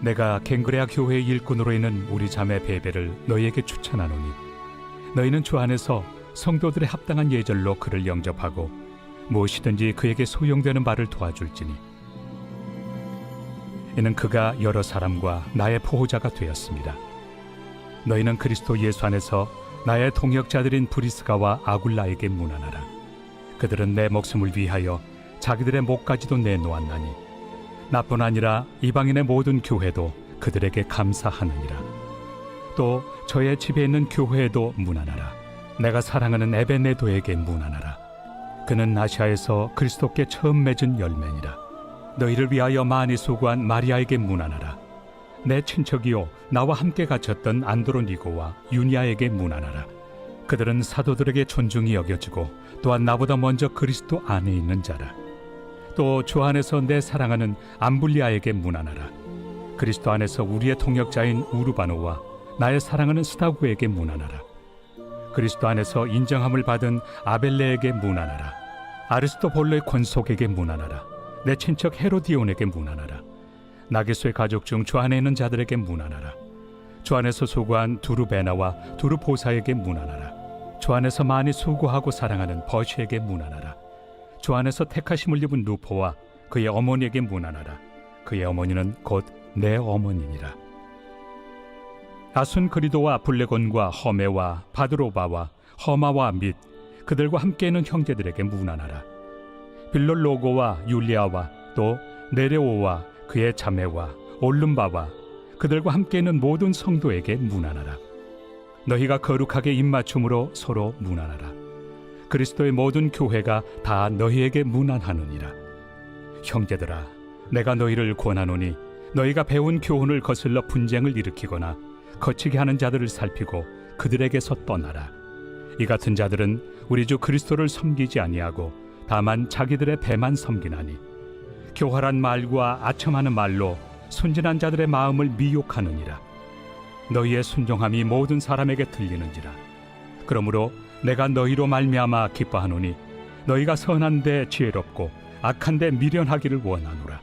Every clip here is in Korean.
내가 갱그레아 교회의 일꾼으로 있는 우리 자매 베베를 너희에게 추천하노니 너희는 주 안에서 성도들의 합당한 예절로 그를 영접하고 무엇이든지 그에게 소용되는 바를 도와줄지니 이는 그가 여러 사람과 나의 보호자가 되었습니다. 너희는 그리스도 예수 안에서 나의 동역자들인 브리스가와 아굴라에게 문안하라. 그들은 내 목숨을 위하여 자기들의 목까지도 내놓았나니 나뿐 아니라 이방인의 모든 교회도 그들에게 감사하느니라. 또 저의 집에 있는 교회에도 문안하라. 내가 사랑하는 에베네도에게 문안하라. 그는 아시아에서 그리스도께 처음 맺은 열매니라. 너희를 위하여 많이 수고한 마리아에게 문안하라. 내 친척이요 나와 함께 갇혔던 안드로니고와 유니아에게 문안하라. 그들은 사도들에게 존중이 여겨지고 또한 나보다 먼저 그리스도 안에 있는 자라. 또 주 안에서 내 사랑하는 암블리아에게 문안하라. 그리스도 안에서 우리의 통역자인 우르바노와 나의 사랑하는 스타구에게 문안하라. 그리스도 안에서 인정함을 받은 아벨레에게 문안하라. 아리스토볼로의 권속에게 문안하라. 내 친척 헤로디온에게 문안하라. 나게소의 가족 중 주 안에 있는 자들에게 문안하라. 주 안에서 수고한 두루베나와 두루보사에게 문안하라. 주 안에서 많이 수고하고 사랑하는 버시에게 문안하라. 주 안에서 택하심을 입은 루포와 그의 어머니에게 문안하라. 그의 어머니는 곧 내 어머니니라. 아순그리도와 블레곤과 허메와 바드로바와 허마와 및 그들과 함께 있는 형제들에게 문안하라. 빌롤로고와 율리아와 또 네레오와 그의 자매와 올름바와 그들과 함께 있는 모든 성도에게 문안하라. 너희가 거룩하게 입맞춤으로 서로 문안하라. 그리스도의 모든 교회가 다 너희에게 문안하느니라. 형제들아, 내가 너희를 권하노니 너희가 배운 교훈을 거슬러 분쟁을 일으키거나 거치게 하는 자들을 살피고 그들에게서 떠나라. 이 같은 자들은 우리 주 그리스도를 섬기지 아니하고 다만 자기들의 배만 섬기나니 교활한 말과 아첨하는 말로 순진한 자들의 마음을 미혹하느니라. 너희의 순종함이 모든 사람에게 들리는지라. 그러므로 내가 너희로 말미암아 기뻐하노니 너희가 선한데 지혜롭고 악한데 미련하기를 원하노라.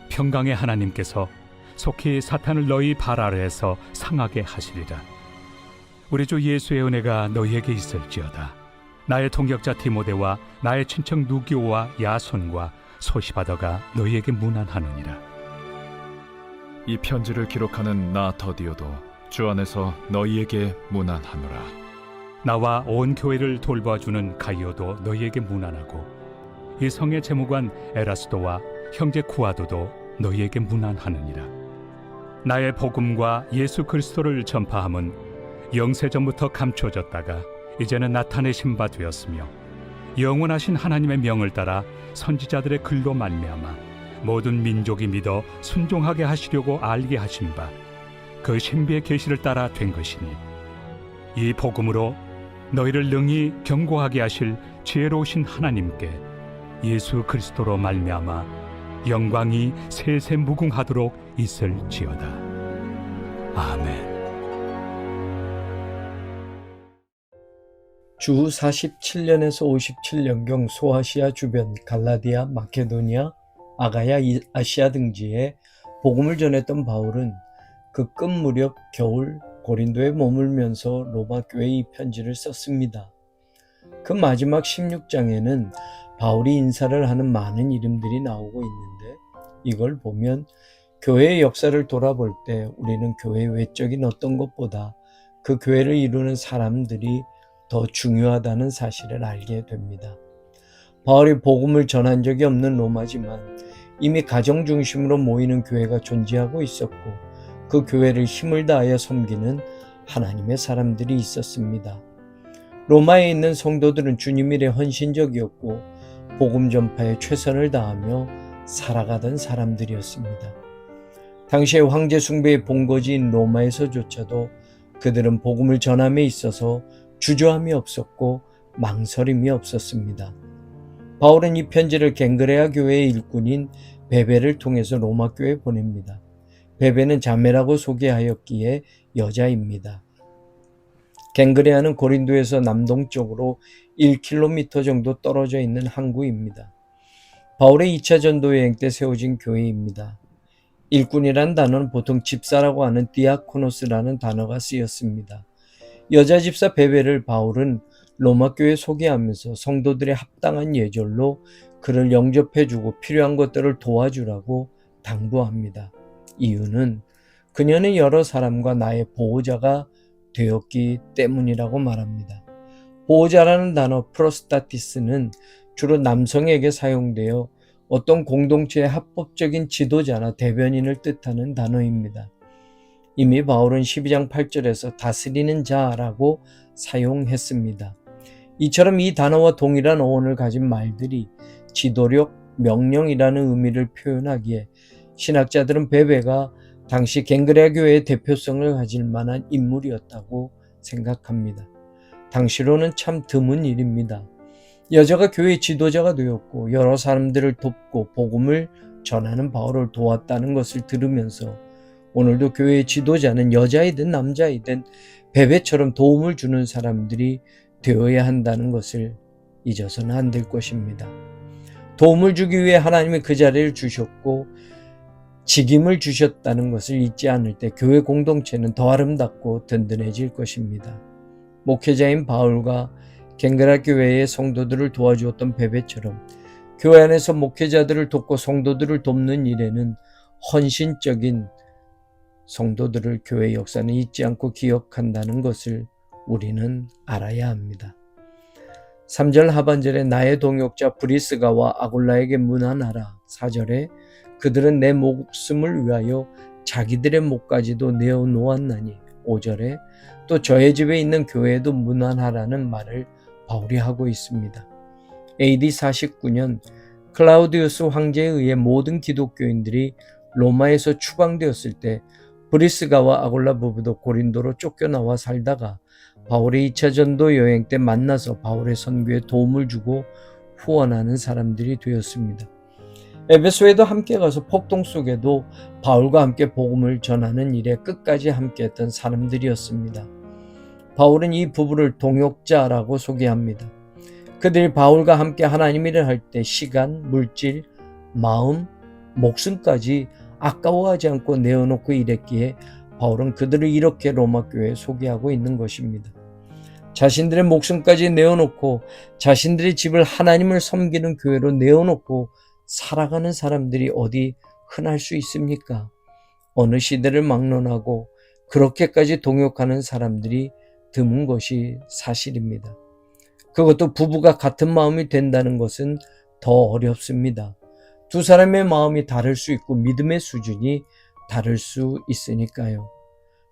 평강의 하나님께서 속히 사탄을 너희 발 아래에서 상하게 하시리라. 우리 주 예수의 은혜가 너희에게 있을지어다. 나의 동역자 디모데와 나의 친척 누기오와 야손과 소시바더가 너희에게 문안하느니라. 이 편지를 기록하는 나 더디오도 주 안에서 너희에게 문안하노라. 나와 온 교회를 돌봐주는 가이오도 너희에게 문안하고 이 성의 재무관 에라스도와 형제 쿠아도도 너희에게 문안하느니라. 나의 복음과 예수 그리스도를 전파함은 영세전부터 감춰졌다가 이제는 나타내신 바 되었으며 영원하신 하나님의 명을 따라 선지자들의 글로 말미암아 모든 민족이 믿어 순종하게 하시려고 알게 하신 바 그 신비의 계시를 따라 된 것이니 이 복음으로 너희를 능히 견고하게 하실 지혜로우신 하나님께 예수 그리스도로 말미암아 영광이 세세 무궁하도록 있을지어다. 아멘. 주 47년에서 57년경 소아시아 주변 갈라디아, 마케도니아, 아가야, 아시아 등지에 복음을 전했던 바울은 그 끝 무렵 겨울 고린도에 머물면서 로마 교회에 이 편지를 썼습니다. 그 마지막 16장에는 바울이 인사를 하는 많은 이름들이 나오고 있는데 이걸 보면 교회의 역사를 돌아볼 때 우리는 교회의 외적인 어떤 것보다 그 교회를 이루는 사람들이 더 중요하다는 사실을 알게 됩니다. 바울이 복음을 전한 적이 없는 로마지만 이미 가정 중심으로 모이는 교회가 존재하고 있었고 그 교회를 힘을 다하여 섬기는 하나님의 사람들이 있었습니다. 로마에 있는 성도들은 주님 일에 헌신적이었고 복음 전파에 최선을 다하며 살아가던 사람들이었습니다. 당시의 황제 숭배의 본거지인 로마에서조차도 그들은 복음을 전함에 있어서 주저함이 없었고 망설임이 없었습니다. 바울은 이 편지를 갱그레아 교회의 일꾼인 베베를 통해서 로마 교회에 보냅니다. 베베는 자매라고 소개하였기에 여자입니다. 갱그레아는 고린도에서 남동쪽으로 1km 정도 떨어져 있는 항구입니다. 바울의 2차 전도 여행 때 세워진 교회입니다. 일꾼이란 단어는 보통 집사라고 하는 디아코노스라는 단어가 쓰였습니다. 여자 집사 베베를 바울은 로마 교회에 소개하면서 성도들의 합당한 예절로 그를 영접해주고 필요한 것들을 도와주라고 당부합니다. 이유는 그녀는 여러 사람과 나의 보호자가 되었기 때문이라고 말합니다. 보호자라는 단어 프로스타티스는 주로 남성에게 사용되어 어떤 공동체의 합법적인 지도자나 대변인을 뜻하는 단어입니다. 이미 바울은 12장 8절에서 다스리는 자라고 사용했습니다. 이처럼 이 단어와 동일한 어원을 가진 말들이 지도력, 명령이라는 의미를 표현하기에 신학자들은 베베가 당시 갱그레아 교회의 대표성을 가질 만한 인물이었다고 생각합니다. 당시로는 참 드문 일입니다. 여자가 교회 지도자가 되었고 여러 사람들을 돕고 복음을 전하는 바울을 도왔다는 것을 들으면서 오늘도 교회의 지도자는 여자이든 남자이든 베베처럼 도움을 주는 사람들이 되어야 한다는 것을 잊어서는 안 될 것입니다. 도움을 주기 위해 하나님이 그 자리를 주셨고 직임을 주셨다는 것을 잊지 않을 때 교회 공동체는 더 아름답고 든든해질 것입니다. 목회자인 바울과 갱그라 교회의 성도들을 도와주었던 베베처럼 교회 안에서 목회자들을 돕고 성도들을 돕는 일에는 헌신적인 성도들을 교회 역사는 잊지 않고 기억한다는 것을 우리는 알아야 합니다. 3절 하반절에 나의 동역자 브리스가와 아굴라에게 문안하라. 4절에 그들은 내 목숨을 위하여 자기들의 목까지도 내어놓았나니. 5절에 또 저의 집에 있는 교회에도 문안하라는 말을 바울이 하고 있습니다. AD 49년 클라우디우스 황제에 의해 모든 기독교인들이 로마에서 추방되었을 때 브리스가와 아굴라 부부도 고린도로 쫓겨나와 살다가 바울의 2차 전도 여행 때 만나서 바울의 선교에 도움을 주고 후원하는 사람들이 되었습니다. 에베소에도 함께 가서 폭동 속에도 바울과 함께 복음을 전하는 일에 끝까지 함께했던 사람들이었습니다. 바울은 이 부부를 동역자라고 소개합니다. 그들이 바울과 함께 하나님 일을 할 때 시간, 물질, 마음, 목숨까지 아까워하지 않고 내어놓고 일했기에 바울은 그들을 이렇게 로마 교회에 소개하고 있는 것입니다. 자신들의 목숨까지 내어놓고 자신들의 집을 하나님을 섬기는 교회로 내어놓고 살아가는 사람들이 어디 흔할 수 있습니까? 어느 시대를 막론하고 그렇게까지 동역하는 사람들이 드문 것이 사실입니다. 그것도 부부가 같은 마음이 된다는 것은 더 어렵습니다. 두 사람의 마음이 다를 수 있고 믿음의 수준이 다를 수 있으니까요.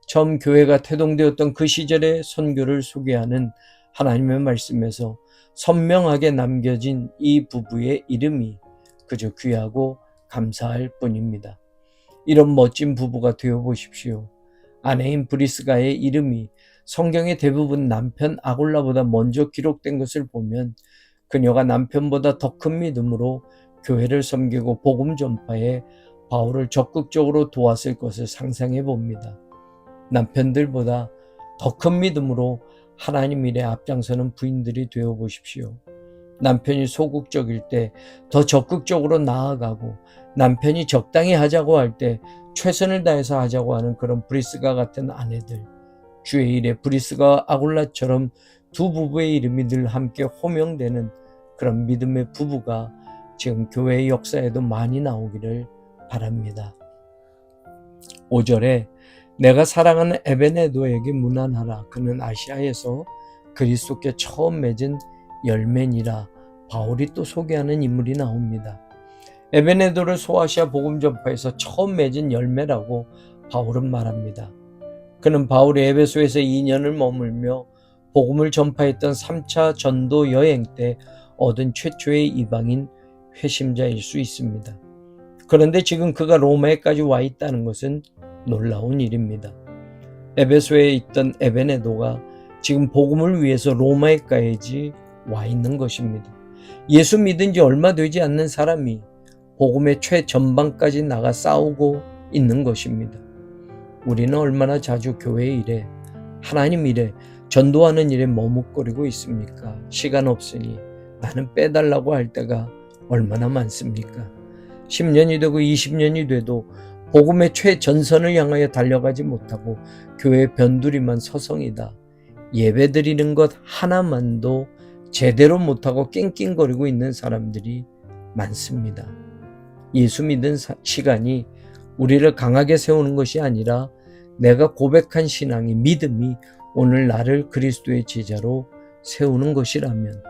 처음 교회가 태동되었던 그 시절의 선교를 소개하는 하나님의 말씀에서 선명하게 남겨진 이 부부의 이름이 그저 귀하고 감사할 뿐입니다. 이런 멋진 부부가 되어 보십시오. 아내인 브리스가의 이름이 성경의 대부분 남편 아굴라보다 먼저 기록된 것을 보면 그녀가 남편보다 더 큰 믿음으로 교회를 섬기고 복음 전파에 바울을 적극적으로 도왔을 것을 상상해 봅니다. 남편들보다 더 큰 믿음으로 하나님 일에 앞장서는 부인들이 되어 보십시오. 남편이 소극적일 때 더 적극적으로 나아가고 남편이 적당히 하자고 할 때 최선을 다해서 하자고 하는 그런 브리스가 같은 아내들. 주의 일에 브리스가 아굴라처럼 두 부부의 이름이 늘 함께 호명되는 그런 믿음의 부부가 지금 교회의 역사에도 많이 나오기를 바랍니다. 5절에 내가 사랑하는 에베네도에게 문안하라. 그는 아시아에서 그리스도께 처음 맺은 열매니라. 바울이 또 소개하는 인물이 나옵니다. 에베네도를 소아시아 복음 전파에서 처음 맺은 열매라고 바울은 말합니다. 그는 바울이 에베소에서 2년을 머물며 복음을 전파했던 3차 전도 여행 때 얻은 최초의 이방인 회심자일 수 있습니다. 그런데 지금 그가 로마에까지 와 있다는 것은 놀라운 일입니다. 에베소에 있던 에베네도가 지금 복음을 위해서 로마에까지 와 있는 것입니다. 예수 믿은 지 얼마 되지 않는 사람이 복음의 최전방까지 나가 싸우고 있는 것입니다. 우리는 얼마나 자주 교회 일에, 하나님 일에, 전도하는 일에 머뭇거리고 있습니까? 시간 없으니 나는 빼달라고 할 때가 얼마나 많습니까? 10년이 되고 20년이 돼도 복음의 최전선을 향하여 달려가지 못하고 교회 변두리만 서성이다. 예배드리는 것 하나만도 제대로 못하고 낑낑거리고 있는 사람들이 많습니다. 예수 믿은 시간이 우리를 강하게 세우는 것이 아니라 내가 고백한 신앙이, 믿음이 오늘 나를 그리스도의 제자로 세우는 것이라면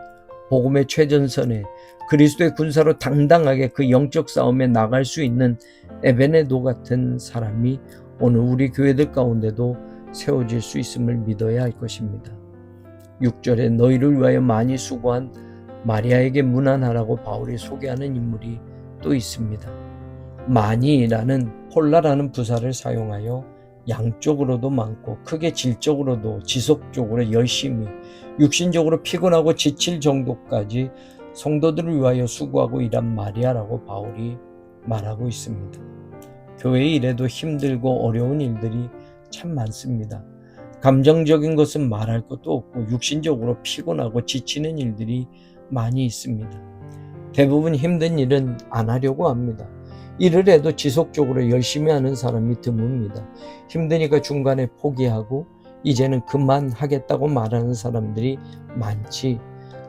복음의 최전선에 그리스도의 군사로 당당하게 그 영적 싸움에 나갈 수 있는 에베네도 같은 사람이 오늘 우리 교회들 가운데도 세워질 수 있음을 믿어야 할 것입니다. 6절에 너희를 위하여 많이 수고한 마리아에게 문안하라고 바울이 소개하는 인물이 또 있습니다. 많이라는 폴라라는 부사를 사용하여 양쪽으로도 많고 크게 질적으로도 지속적으로 열심히 육신적으로 피곤하고 지칠 정도까지 성도들을 위하여 수고하고 일한 마리아라고 바울이 말하고 있습니다. 교회 일에도 힘들고 어려운 일들이 참 많습니다. 감정적인 것은 말할 것도 없고 육신적으로 피곤하고 지치는 일들이 많이 있습니다. 대부분 힘든 일은 안 하려고 합니다. 일을 해도 지속적으로 열심히 하는 사람이 드뭅니다. 힘드니까 중간에 포기하고 이제는 그만하겠다고 말하는 사람들이 많지,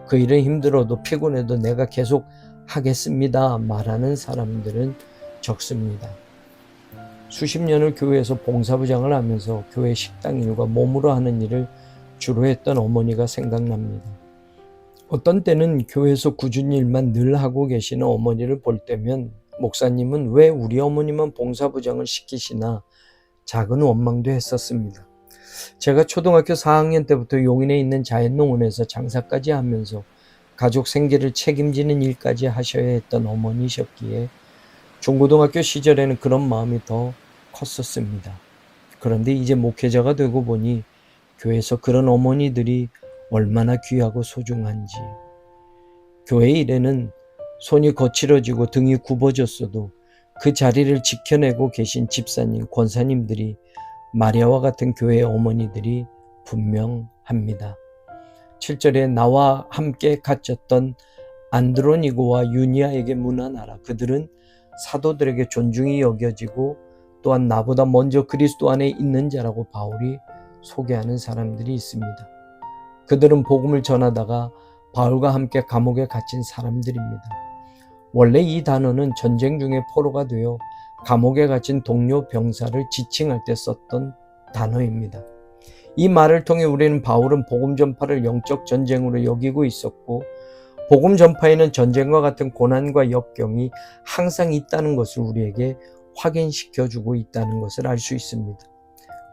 그 일은 힘들어도 피곤해도 내가 계속 하겠습니다 말하는 사람들은 적습니다. 수십 년을 교회에서 봉사부장을 하면서 교회 식당 일과 몸으로 하는 일을 주로 했던 어머니가 생각납니다. 어떤 때는 교회에서 꾸준히 일만 늘 하고 계시는 어머니를 볼 때면 목사님은 왜 우리 어머니만 봉사부장을 시키시나 작은 원망도 했었습니다. 제가 초등학교 4학년 때부터 용인에 있는 자연농원에서 장사까지 하면서 가족 생계를 책임지는 일까지 하셔야 했던 어머니셨기에 중고등학교 시절에는 그런 마음이 더 컸었습니다. 그런데 이제 목회자가 되고 보니 교회에서 그런 어머니들이 얼마나 귀하고 소중한지, 교회 일에는 손이 거칠어지고 등이 굽어졌어도 그 자리를 지켜내고 계신 집사님, 권사님들이, 마리아와 같은 교회의 어머니들이 분명합니다. 7절에 나와 함께 갇혔던 안드로니고와 유니아에게 문안하라. 그들은 사도들에게 존중이 여겨지고 또한 나보다 먼저 그리스도 안에 있는 자라고 바울이 소개하는 사람들이 있습니다. 그들은 복음을 전하다가 바울과 함께 감옥에 갇힌 사람들입니다. 원래 이 단어는 전쟁 중에 포로가 되어 감옥에 갇힌 동료 병사를 지칭할 때 썼던 단어입니다. 이 말을 통해 우리는 바울은 복음 전파를 영적 전쟁으로 여기고 있었고 복음 전파에는 전쟁과 같은 고난과 역경이 항상 있다는 것을 우리에게 확인시켜주고 있다는 것을 알 수 있습니다.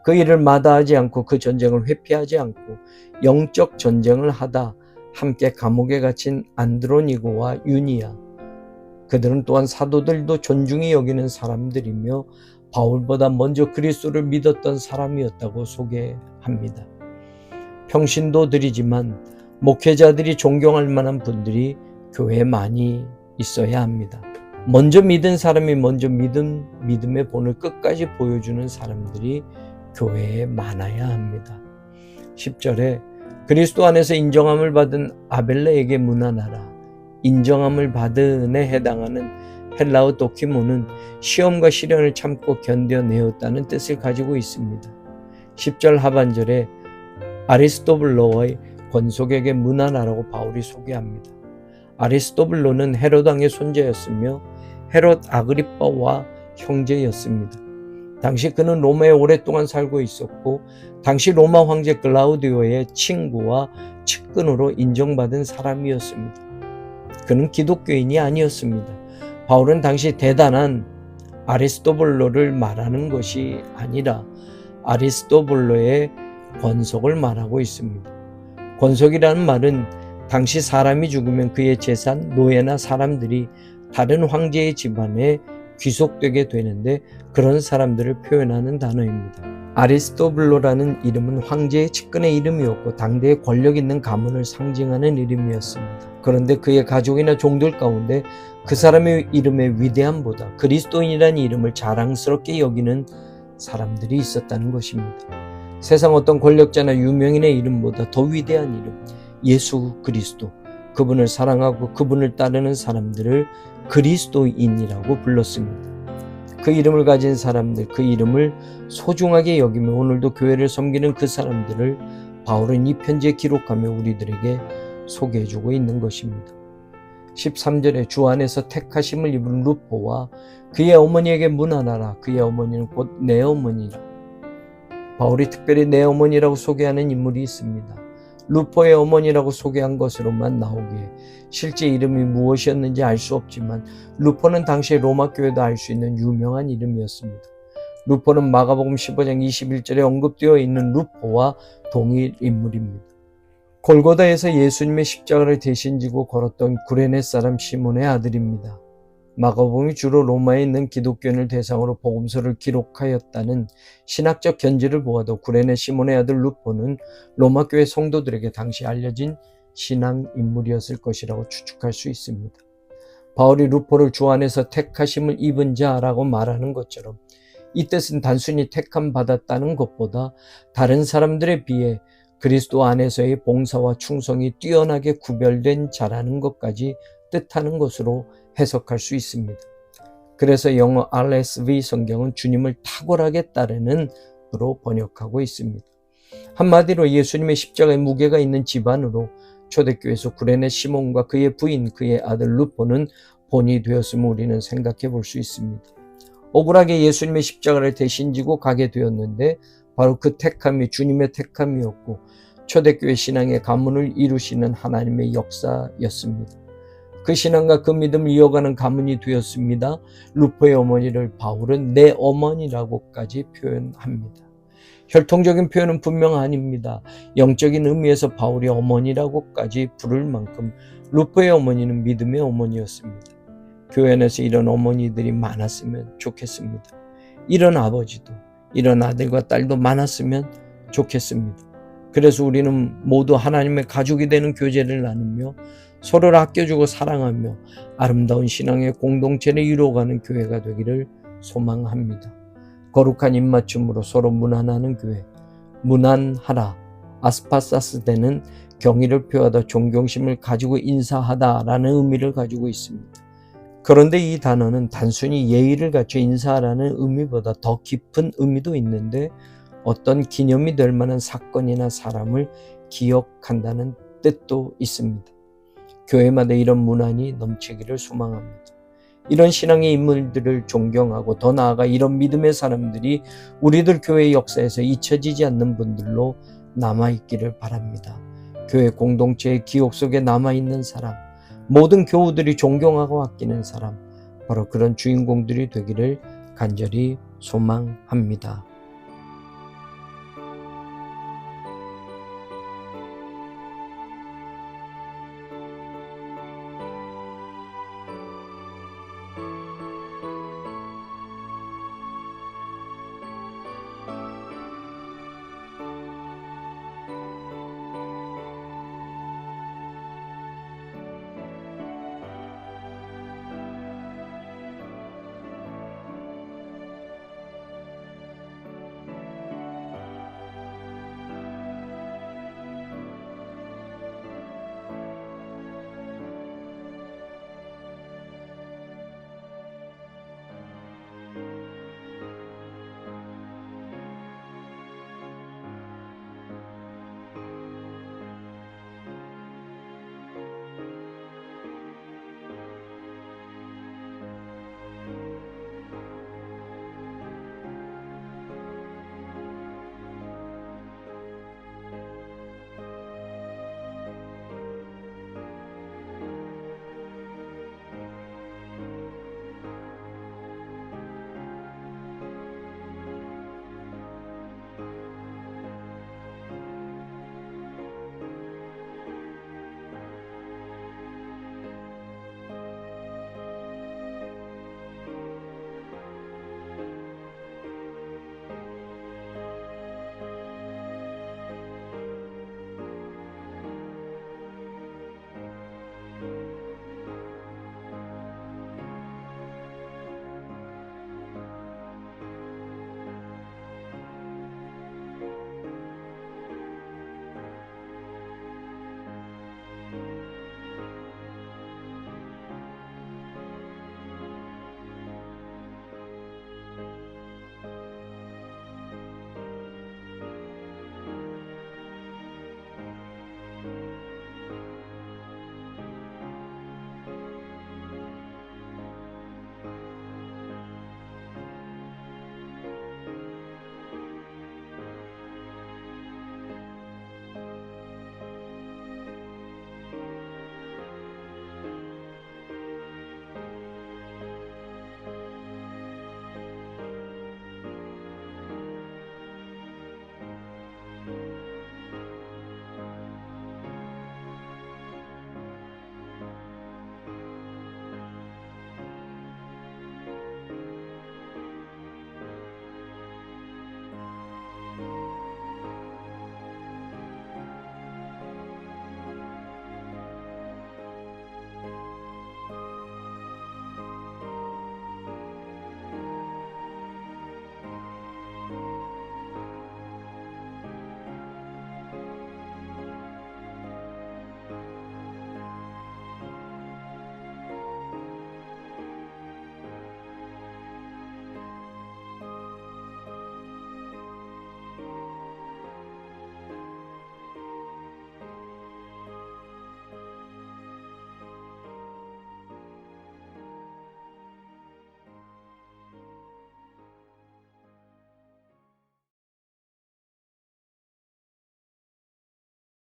그 일을 마다하지 않고 그 전쟁을 회피하지 않고 영적 전쟁을 하다 함께 감옥에 갇힌 안드로니고와 유니아, 그들은 또한 사도들도 존중히 여기는 사람들이며 바울보다 먼저 그리스도를 믿었던 사람이었다고 소개합니다. 평신도 드리지만 목회자들이 존경할 만한 분들이 교회에 많이 있어야 합니다. 먼저 믿은 사람이 먼저 믿음의 본을 끝까지 보여주는 사람들이 교회에 많아야 합니다. 10절에 그리스도 안에서 인정함을 받은 아벨레에게 문안하라. 인정함을 받은에 해당하는 헬라어 도키모는 시험과 시련을 참고 견뎌내었다는 뜻을 가지고 있습니다. 10절 하반절에 아리스토블로의 권속에게 문안하라고 바울이 소개합니다. 아리스토블로는 헤롯 왕의 손자였으며 헤롯 아그리빠와 형제였습니다. 당시 그는 로마에 오랫동안 살고 있었고 당시 로마 황제 글라우디오의 친구와 측근으로 인정받은 사람이었습니다. 그는 기독교인이 아니었습니다. 바울은 당시 대단한 아리스토블로를 말하는 것이 아니라 아리스토블로의 권속을 말하고 있습니다. 권속이라는 말은 당시 사람이 죽으면 그의 재산, 노예나 사람들이 다른 황제의 집안에 귀속되게 되는데 그런 사람들을 표현하는 단어입니다. 아리스토블로라는 이름은 황제의 측근의 이름이었고 당대의 권력 있는 가문을 상징하는 이름이었습니다. 그런데 그의 가족이나 종들 가운데 그 사람의 이름의 위대함보다 그리스도인이라는 이름을 자랑스럽게 여기는 사람들이 있었다는 것입니다. 세상 어떤 권력자나 유명인의 이름보다 더 위대한 이름, 예수 그리스도, 그분을 사랑하고 그분을 따르는 사람들을 그리스도인이라고 불렀습니다. 그 이름을 가진 사람들, 그 이름을 소중하게 여기며 오늘도 교회를 섬기는 그 사람들을 바울은 이 편지에 기록하며 우리들에게 소개해주고 있는 것입니다. 13절에 주 안에서 택하심을 입은 루포와 그의 어머니에게 문안하라. 그의 어머니는 곧 내 어머니라. 바울이 특별히 내 어머니라고 소개하는 인물이 있습니다. 루포의 어머니라고 소개한 것으로만 나오기에 실제 이름이 무엇이었는지 알 수 없지만 루포는 당시 로마 교회도 알 수 있는 유명한 이름이었습니다. 루포는 마가복음 15장 21절에 언급되어 있는 루포와 동일 인물입니다. 골고다에서 예수님의 십자가를 대신 지고 걸었던 구레네 사람 시몬의 아들입니다. 마가복음이 주로 로마에 있는 기독교인을 대상으로 복음서를 기록하였다는 신학적 견지를 보아도 구레네 시몬의 아들 루포는 로마 교회 성도들에게 당시 알려진 신앙 인물이었을 것이라고 추측할 수 있습니다. 바울이 루포를 주 안에서 택하심을 입은 자라고 말하는 것처럼 이 뜻은 단순히 택함 받았다는 것보다 다른 사람들에 비해 그리스도 안에서의 봉사와 충성이 뛰어나게 구별된 자라는 것까지 뜻하는 것으로 해석할 수 있습니다. 그래서 영어 RSV 성경은 주님을 탁월하게 따르는 으로 번역하고 있습니다. 한마디로 예수님의 십자가의 무게가 있는 집안으로 초대교회에서 구레네 시몬과 그의 부인, 그의 아들 루포는 본이 되었음을 우리는 생각해 볼 수 있습니다. 억울하게 예수님의 십자가를 대신 지고 가게 되었는데 바로 그 택함이 주님의 택함이었고 초대교회 신앙의 가문을 이루시는 하나님의 역사였습니다. 그 신앙과 그 믿음을 이어가는 가문이 되었습니다. 루포의 어머니를 바울은 내 어머니라고까지 표현합니다. 혈통적인 표현은 분명 아닙니다. 영적인 의미에서 바울이 어머니라고까지 부를 만큼 루포의 어머니는 믿음의 어머니였습니다. 교회 안에서 이런 어머니들이 많았으면 좋겠습니다. 이런 아버지도 이런 아들과 딸도 많았으면 좋겠습니다. 그래서 우리는 모두 하나님의 가족이 되는 교제를 나누며 서로를 아껴주고 사랑하며 아름다운 신앙의 공동체를 이루어가는 교회가 되기를 소망합니다. 거룩한 입맞춤으로 서로 문안하는 교회, 문안하라, 아스파사스대는 경의를 표하다 존경심을 가지고 인사하다라는 의미를 가지고 있습니다. 그런데 이 단어는 단순히 예의를 갖춰 인사하라는 의미보다 더 깊은 의미도 있는데 어떤 기념이 될 만한 사건이나 사람을 기억한다는 뜻도 있습니다. 교회마다 이런 문안이 넘치기를 소망합니다. 이런 신앙의 인물들을 존경하고 더 나아가 이런 믿음의 사람들이 우리들 교회의 역사에서 잊혀지지 않는 분들로 남아있기를 바랍니다. 교회 공동체의 기억 속에 남아있는 사람, 모든 교우들이 존경하고 아끼는 사람, 바로 그런 주인공들이 되기를 간절히 소망합니다.